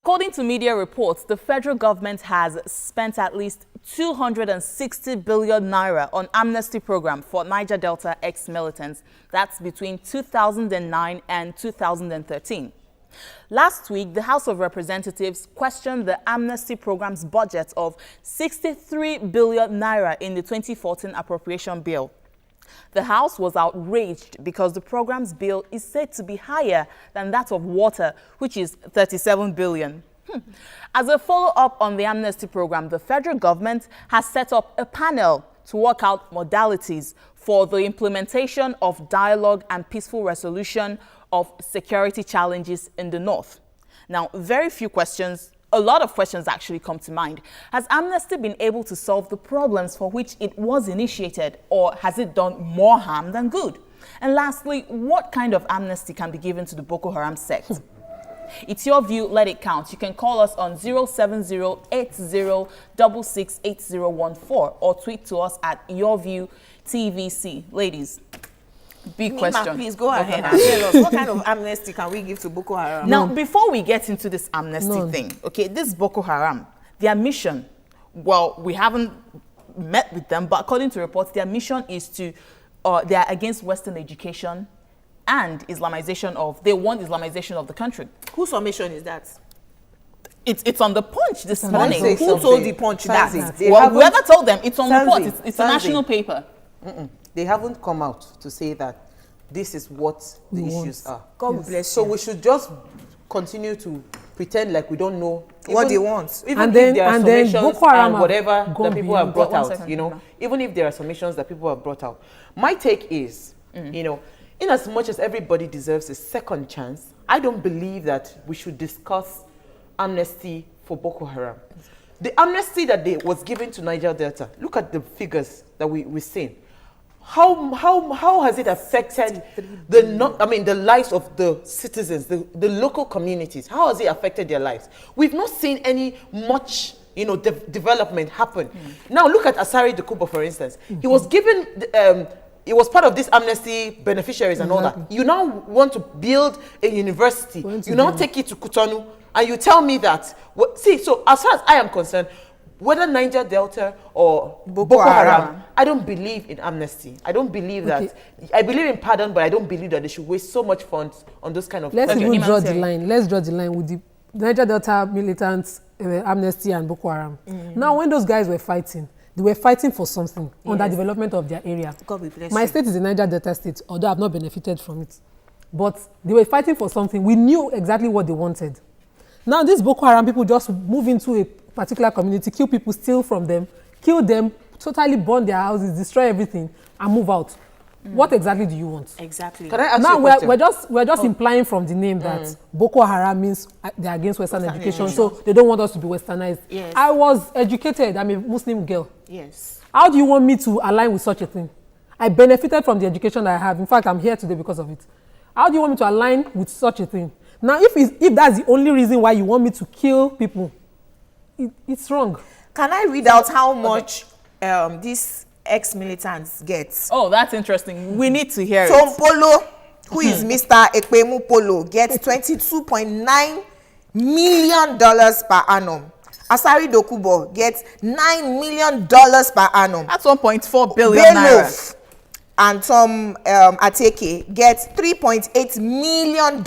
According to media reports, the federal government has spent at least 260 billion naira on amnesty program for Niger Delta ex-militants. That's between 2009 and 2013. Last week, the House of Representatives questioned the amnesty program's budget of 63 billion naira in the 2014 appropriation bill. The House was outraged because the program's bill is said to be higher than that of water, which is 37 billion. As a follow-up on the amnesty program, the federal government has set up a panel to work out modalities for the implementation of dialogue and peaceful resolution of security challenges in the north. Now, a lot of questions actually come to mind. Has Amnesty been able to solve the problems for which it was initiated, or has it done more harm than good? And lastly, what kind of amnesty can be given to the Boko Haram sect? It's your view, let it count. You can call us on 07080668014 or tweet to us at YourViewTVC. Ladies, big question. Please go ahead and tell us, what kind of amnesty can we give to Boko Haram? Now, before we get into this amnesty thing, okay, this Boko Haram, their mission, well, we haven't met with them, but according to reports, their mission is to, they are against Western education and they want Islamization of the country. Whose submission is that? It's on the Punch this morning. Who told the Punch that? Well, whoever told them, it's on report. It's a national paper. They haven't come out to say that this is what the issues are. God bless you. So we should just continue to pretend like we don't know what they want. Even if there are submissions and whatever that people have brought out, you know, even if there are submissions that people have brought out. My take is, you know, in as much as everybody deserves a second chance, I don't believe that we should discuss amnesty for Boko Haram. The amnesty that was given to Niger Delta, look at the figures that we've seen. How has it affected the lives of the citizens, the local communities? How has it affected their lives? We've not seen much development happen. Now look at Asari Dokubo, for instance. He was given it was part of this amnesty beneficiaries and all that. You now want to build a university. You now take it to Cotonou and you tell me that, so as far as I am concerned, whether Niger Delta or Boko Haram, I don't believe in amnesty. I don't believe that. I believe in pardon, but I don't believe that they should waste so much funds on those kind of... Let's draw the line. Let's draw the line with the Niger Delta militants, amnesty and Boko Haram. Now, when those guys were fighting, they were fighting for something on the development of their area. My state is the Niger Delta state, although I've not benefited from it. But they were fighting for something. We knew exactly what they wanted. Now, these Boko Haram people just move into a particular community, kill people, steal from them, kill them, totally burn their houses, destroy everything, and move out. What exactly do you want? Exactly. Can I ask now you a question? we're just implying from the name that Boko Haram means they're against Western education, so they don't want us to be Westernized. Yes. I was educated. I'm a Muslim girl. Yes. How do you want me to align with such a thing? I benefited from the education that I have. In fact, I'm here today because of it. How do you want me to align with such a thing? Now, if that's the only reason why you want me to kill people, it's wrong. Can I read out how much these ex-militants get? Oh, that's interesting. We need to hear Tom Polo, who is Mr. Ekpemu Polo, gets $22.9 million per annum. Asari Dokubo gets $9 million per annum. That's 1.4 billion naira. And Tom Ateke gets $3.8 million.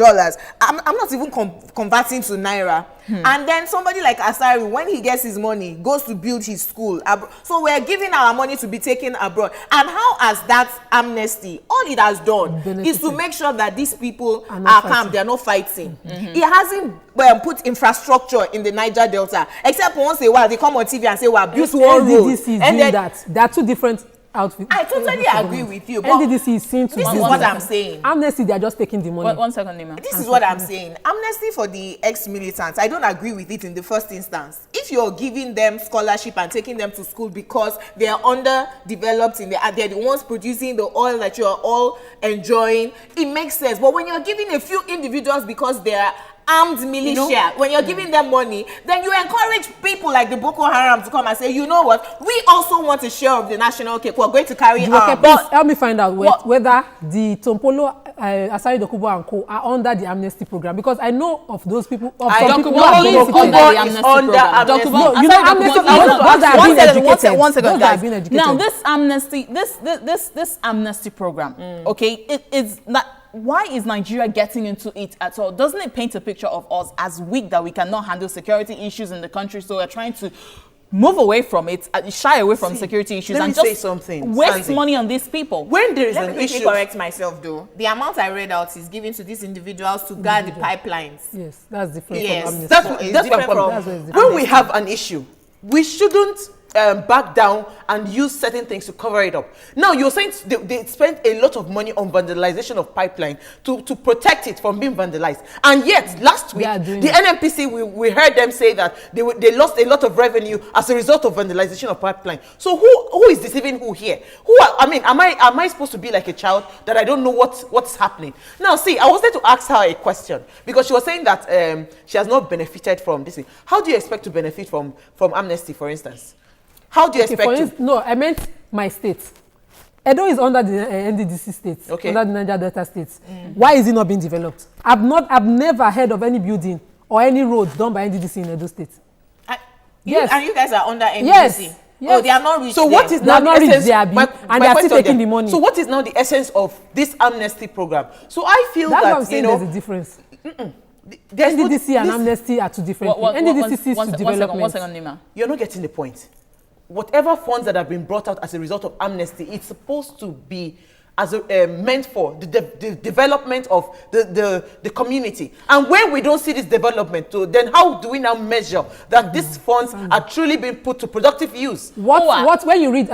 I'm not even converting to naira. And then somebody like Asari, when he gets his money, goes to build his school. So we're giving our money to be taken abroad. And how has that amnesty, all it has done is to make sure that these people are calm, they're not fighting. It hasn't put infrastructure in the Niger Delta, except once in a while they come on TV and say, well, built one road. And then that. There are two different outfit. I totally agree with you. But NDDC is seen to this is what I'm saying. Amnesty, they are just taking the money. One second, Nima. This is what I'm saying. Amnesty for the ex-militants, I don't agree with it in the first instance. If you're giving them scholarship and taking them to school because they are underdeveloped they're the ones producing the oil that you are all enjoying, it makes sense. But when you're giving a few individuals because they are armed militia, when you're giving them money, then you encourage people like the Boko Haram to come and say, you know what, we also want a share of the national cake. We're going to carry arms. But help me find out whether the Tompolo Asari Dokubo and co are under the Amnesty program? Because I know of those people. Of some people who are benefited by the Amnesty program. No, you know, Amnesty. Those that have been educated. One second, guys. Been educated. Now, this Amnesty program, okay, it is not. Why is Nigeria getting into it at all? Doesn't it paint a picture of us as weak, that we cannot handle security issues in the country, so we're trying to move away from it, shy away from security issues, and just waste money on these people? When there is an issue... Let me quickly correct myself, though. The amount I read out is given to these individuals to guard the pipelines. Yes, that's different from Amnesty. That's different from... When we have an issue, we shouldn't back down and use certain things to cover it up. Now, you're saying they spent a lot of money on vandalization of pipeline to protect it from being vandalized. And yet, last week, the NNPC, we heard them say that they lost a lot of revenue as a result of vandalization of pipeline. So who is deceiving who here? Am I supposed to be like a child that I don't know what's happening? Now, see, I wanted to ask her a question, because she was saying that she has not benefited from this thing. How do you expect to benefit from Amnesty, for instance? How do you expect to? No, I meant my state. Edo is under the NDDC state, under the Niger Delta states. Why is it not being developed? I've never heard of any building or any road done by NDDC in Edo State. Yes. And you guys are under NDDC? Yes. Oh, they are not reached. So what is now the essence? And they are still taking the money. So what is now the essence of this Amnesty program? So I feel that's what I'm saying, there's a difference. NDDC and Amnesty are two different things. NDDC sees to development. One second, Nima. You're not getting the point. Whatever funds that have been brought out as a result of Amnesty, it's supposed to be meant for the development of the community. And when we don't see this development, then how do we now measure that these funds are truly being put to productive use? When you read,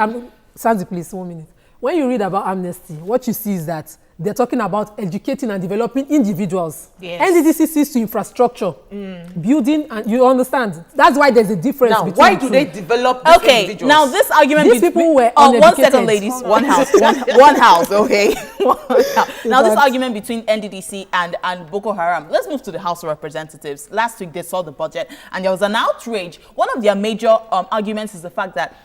Sandy, please, 1 minute. When you read about Amnesty, what you see is that they're talking about educating and developing individuals. Yes. NDDC sees to infrastructure, building, and you understand. That's why there's a difference between why do they develop these individuals? Now this argument... These people were uneducated. 1 second, ladies. One house, okay? Now this argument between NDDC and Boko Haram. Let's move to the House of Representatives. Last week they saw the budget and there was an outrage. One of their major arguments is the fact that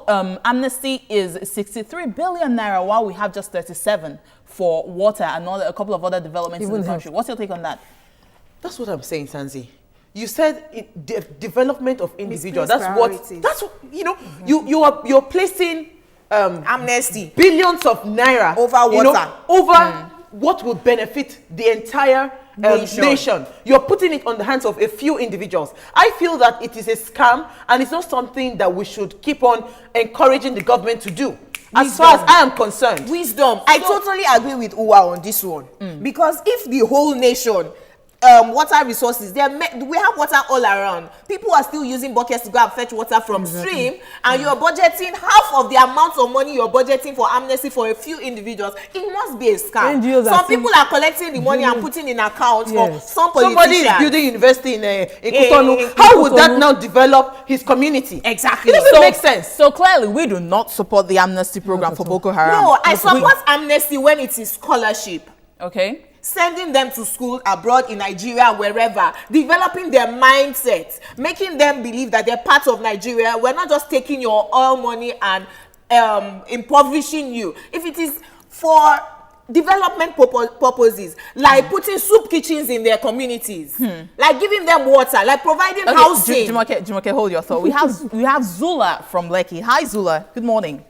Amnesty is 63 billion naira while we have just 37 for water and a couple of other developments in the country. What's your take on that? That's what I'm saying, Sanzi. You said development of individuals. That's what you know. You're placing Amnesty billions of naira over water, what will benefit the entire nation. You're putting it on the hands of a few individuals. I feel that it is a scam and it's not something that we should keep on encouraging the government to do. As far as I am concerned. Wisdom. I totally agree with Uwa on this one. Because if the whole nation, water resources, we have water all around. People are still using buckets to go and fetch water from stream, and you're budgeting half of the amount of money you're budgeting for Amnesty for a few individuals. It must be a scam. Some people are collecting the money and putting in accounts for some politicians. Somebody is building university in Cotonou. How would that now develop his community? Exactly. It doesn't make sense. So clearly, we do not support the Amnesty program for Boko Haram. No, I support Amnesty when it is scholarship. Okay. Sending them to school abroad in Nigeria, wherever, developing their mindset, making them believe that they're part of Nigeria. We're not just taking your oil money and impoverishing you. If it is for development purposes, like putting soup kitchens in their communities, like giving them water, like providing housing. Jumoke, hold your thought. We have Zula from Lekki. Hi, Zula. Good morning.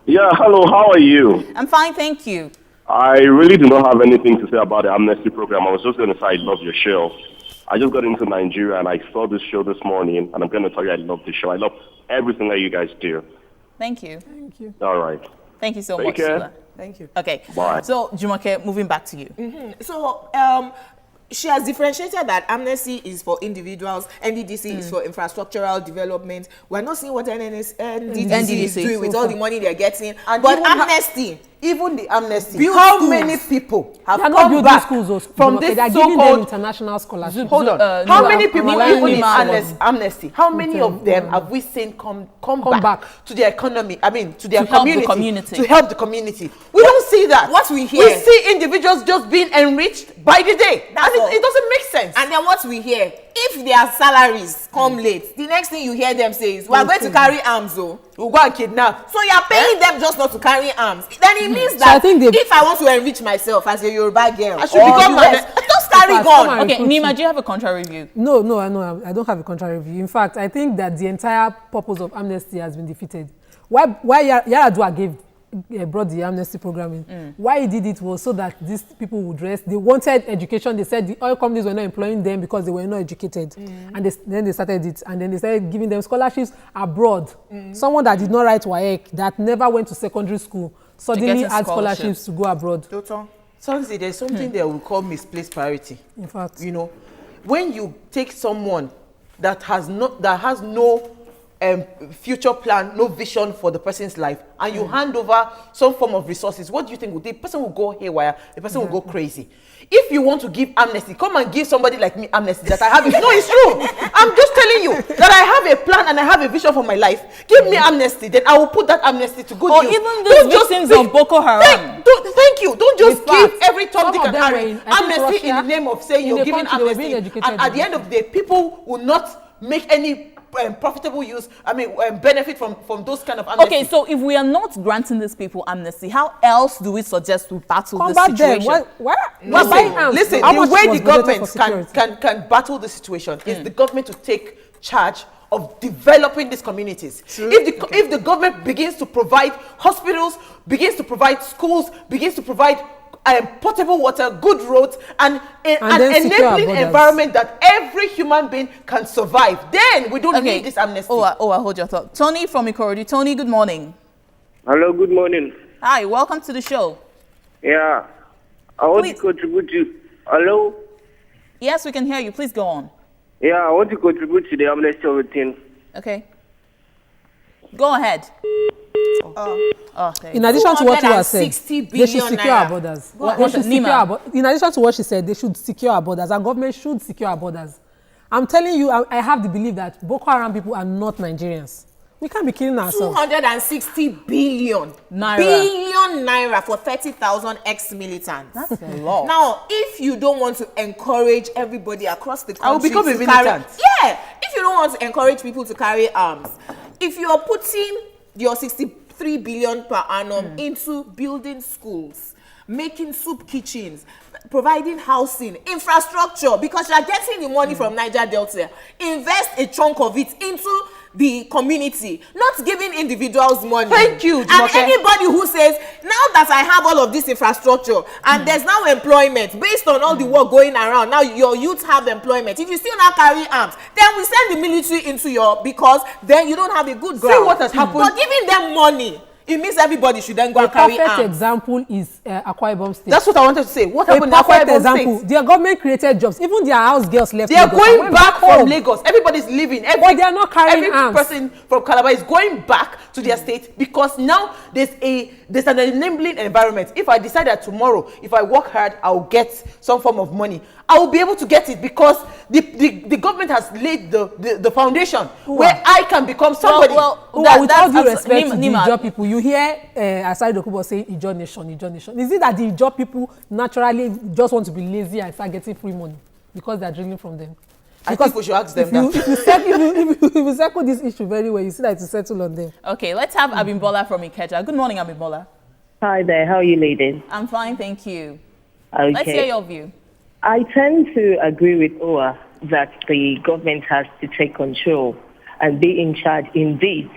Yeah, hello. How are you? I'm fine, thank you. I really do not have anything to say about the Amnesty program. I was just going to say I love your show. I just got into Nigeria and I saw this show this morning, and I'm going to tell you I love the show. I love everything that you guys do. Thank you. Thank you. All right. Thank you so Take much, care. Sula. Thank you. Okay. Bye. So, Jumoke, moving back to you. So, she has differentiated that Amnesty is for individuals, NDDC is for infrastructural development. We're not seeing what NDDC is doing with all the money they're getting. And but Amnesty, even the Amnesty, build how schools. many people have They're not come building back schools from this they're giving them so-called international scholarships. Hold on. How many people, even in Amnesty, how many Okay. of them have we seen come back to their economy? I mean, to their To help the community, community. to help the community. We don't see that. What we hear, we see individuals just being enriched by the day, That's and all. it doesn't make sense. and then what we hear, if their salaries come late, the next thing you hear them say is, we are going to carry arms, oh. We'll go and kidnap. So you are paying them just not to carry arms. Then it means that if I want to enrich myself as a Yoruba girl, I should become just carry gun. Okay, Nima, do you have a contrary view? No, I don't have a contrary view. In fact, I think that the entire purpose of amnesty has been defeated. Why Yar'Adua brought the amnesty program in. Why he did it was so that these people would rest. They wanted education. They said the oil companies were not employing them because they were not educated. And then they started it. And then they started giving them scholarships abroad. Someone that did not write WAEC, that never went to secondary school, suddenly had scholarships to go abroad. Sonsi, there's something there we call misplaced priority. In fact, you know, when you take someone that has no future plan, no vision for the person's life, and you hand over some form of resources, what do you think? The person will go haywire, the person will go crazy. If you want to give amnesty, come and give somebody like me amnesty that I have it. No, it's true. I'm just telling you that I have a plan and I have a vision for my life. Give me amnesty, then I will put that amnesty to good use. Or even the victims of Boko Haram. Thank you. Don't just give every Tom, Dick and Harry amnesty in the name of saying you're giving amnesty. And at the end of the day, people will not make any profitable use, benefit from those kind of amnesty. Okay, so if we are not granting these people amnesty, how else do we suggest we battle this situation? Listen, the way the government can battle the situation is the government to take charge of developing these communities. If the government begins to provide hospitals, begins to provide schools, begins to provide potable water, good roads, and an enabling environment that every human being can survive, then we don't need this amnesty. I hold your thought. Tony from Ikorodu. Tony, good morning. Hello, good morning. Hi, welcome to the show. Yeah, I want to contribute to. Hello? Yes, we can hear you. Please go on. Yeah, I want to contribute to the amnesty of the thing. Okay. Go ahead. In addition to what you have said, they should secure our borders. In addition to what she said, they should secure our borders. Our government should secure our borders. I'm telling you, I have the belief that Boko Haram people are not Nigerians. We can't be killing ourselves. 260 billion naira for 30,000 ex-militants. That's a lot. Now, if you don't want to encourage everybody across the country, I will become a militant. If you don't want to encourage people to carry arms, if you are putting your 63 billion per annum into building schools, making soup kitchens, providing housing, infrastructure, because you are getting the money from Niger Delta, invest a chunk of it into the community, not giving individuals money. Thank you, And anybody who says, now that I have all of this infrastructure and there's now employment based on all the work going around, now your youth have employment. If you still not carry arms, then we send the military into because then you don't have a good ground. See what has happened. But giving them money, it means everybody should then go and carry arms. A perfect example is Akwa Ibom State. That's what I wanted to say. What happened in Akwa Ibom State? Their government created jobs. Even their house girls left. They are going back from Lagos. Everybody's leaving. But they are not carrying arms. Every person from Calabar is going back to their state because now there's an enabling environment. If I decide that tomorrow, if I work hard, I'll get some form of money, I will be able to get it because the government has laid the foundation where I can become somebody. With all due respect to the Ijaw people, you hear Asari Dokubo saying Ijaw nation. Is it that the Ijaw people naturally just want to be lazy and start getting free money because they're drilling from them? I think we should ask them that. If you circle this issue very well, you see that it's settled on them. Okay, let's have Abimbola from Ikeja. Good morning, Abimbola. Hi there, how are you ladies? I'm fine, thank you. Okay. Let's hear your view. I tend to agree with Owa that the government has to take control and be in charge indeed.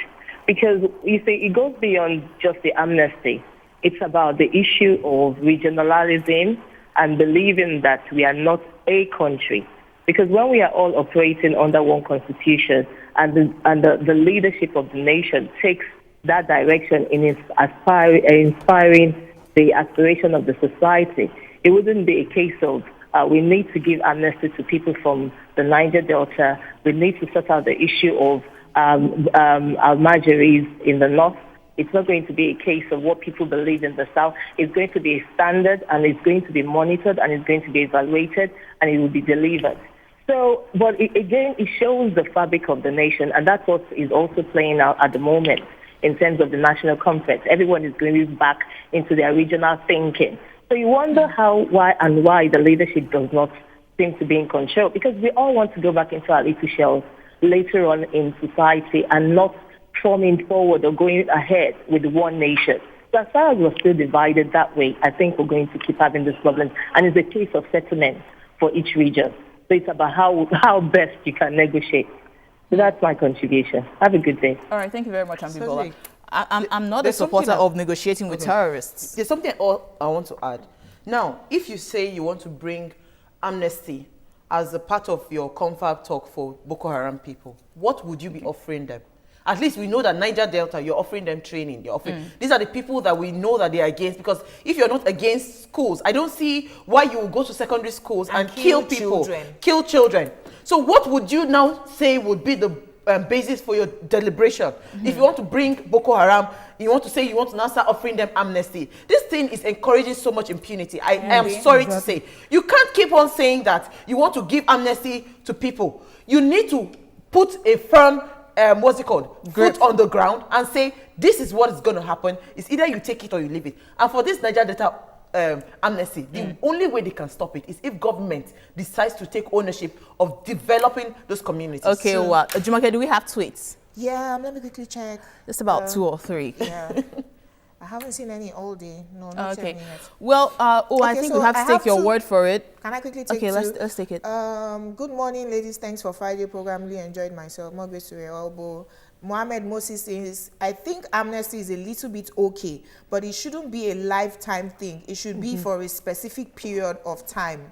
Because, you see, it goes beyond just the amnesty. It's about the issue of regionalism and believing that we are not a country. Because when we are all operating under one constitution and the leadership of the nation takes that direction in inspiring the aspiration of the society, it wouldn't be a case of we need to give amnesty to people from the Niger Delta. We need to sort out the issue of our Marjories in the north. It's not going to be a case of what people believe in the south. It's going to be a standard, and it's going to be monitored, and it's going to be evaluated, and it will be delivered. So, but again, it shows the fabric of the nation, and that's what is also playing out at the moment in terms of the national conference. Everyone is going back into their regional thinking. So you wonder why the leadership does not seem to be in control, because we all want to go back into our little shells later on in society and not forming forward or going ahead with one nation. So as far as we're still divided that way, I think we're going to keep having this problem. And it's a case of settlement for each region. So it's about how best you can negotiate. So that's my contribution. Have a good day. All right, thank you very much, Ambibola. I'm not a supporter of negotiating with terrorists. There's something I want to add. Now, if you say you want to bring amnesty as a part of your confab talk for Boko Haram people, what would you be offering them? At least we know that Niger Delta, you're offering them training. You're offering. These are the people that we know that they are against, because if you're not against schools, I don't see why you will go to secondary schools and kill people, kill children. So what would you now say would be the basis for your deliberation? If you want to bring Boko Haram, you want to say you want to now start offering them amnesty. This thing is encouraging so much impunity. I am sorry to say. You can't keep on saying that you want to give amnesty to people. You need to put a firm what's it called? Foot on the ground and say, this is what is going to happen. It's either you take it or you leave it. And for this Niger Delta amnesty, the only way they can stop it is if government decides to take ownership of developing those communities. Okay, so, well, Jumoke, do we have tweets? Yeah, let me quickly check. Just about 2 or 3. Yeah. I haven't seen any all day. No, not okay. yet. Well, I think so we have to take your word for it. Can I quickly take Okay, let's take it. Good morning, ladies. Thanks for Friday program. Really enjoyed myself. More grace to your elbow. Mohammed Moses says, I think amnesty is a little bit okay, but it shouldn't be a lifetime thing. It should be for a specific period of time.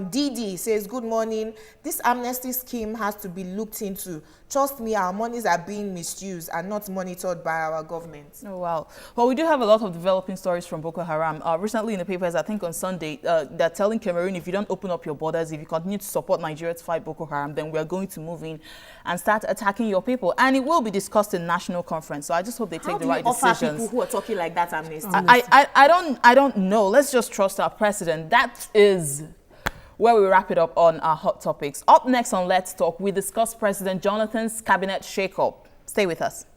Didi says, good morning. This amnesty scheme has to be looked into. Trust me, our monies are being misused and not monitored by our government. Oh, wow. Well, we do have a lot of developing stories from Boko Haram. Recently in the papers, I think on Sunday, they're telling Cameroon, if you don't open up your borders, if you continue to support Nigeria to fight Boko Haram, then we're going to move in and start attacking your people. And it will be discussed in national conference. So I just hope they take the right decisions. How do you offer people who are talking like that amnesty? I don't know. Let's just trust our president. That is where we wrap it up on our hot topics. Up next on Let's Talk, we discuss President Jonathan's cabinet shakeup. Stay with us.